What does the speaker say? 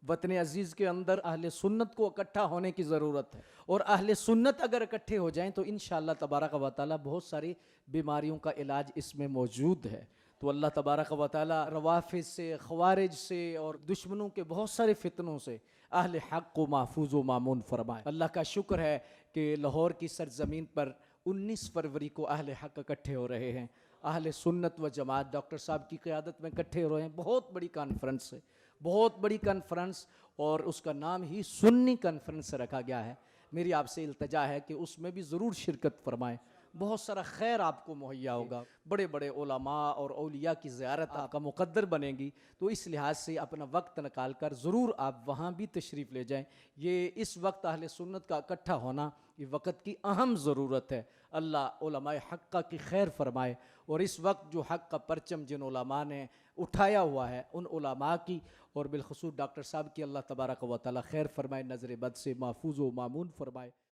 وطن عزیز کے اندر اہل سنت کو اکٹھا ہونے کی ضرورت ہے، اور اہل سنت اگر اکٹھے ہو جائیں تو انشاءاللہ تبارک و تعالی بہت ساری بیماریوں کا علاج اس میں موجود ہے۔ تو اللہ تبارک و تعالی روافض سے، خوارج سے اور دشمنوں کے بہت سارے فتنوں سے اہل حق کو محفوظ و مامون فرمائے۔ اللہ کا شکر ہے کہ لاہور کی سرزمین پر 19 فروری کو اہل حق اکٹھے ہو رہے ہیں، اہل سنت و جماعت ڈاکٹر صاحب کی قیادت میں اکٹھے ہو رہے ہیں۔ بہت بڑی کانفرنس ہے، بہت بڑی کانفرنس، اور اس کا نام ہی سنی کانفرنس رکھا گیا ہے۔ میری آپ سے التجا ہے کہ اس میں بھی ضرور شرکت فرمائیں، بہت سارا خیر آپ کو مہیا ہوگا، بڑے بڑے علماء اور اولیاء کی زیارت آپ کا مقدر بنے گی، تو اس لحاظ سے اپنا وقت نکال کر ضرور آپ وہاں بھی تشریف لے جائیں۔ یہ اس وقت اہل سنت کا اکٹھا ہونا یہ وقت کی اہم ضرورت ہے۔ اللہ علماء حق کی خیر فرمائے، اور اس وقت جو حق کا پرچم جن علماء نے اٹھایا ہوا ہے ان علماء کی اور بالخصوص ڈاکٹر صاحب کی اللہ تبارک و تعالی خیر فرمائے، نظر بد سے محفوظ و مامون فرمائے۔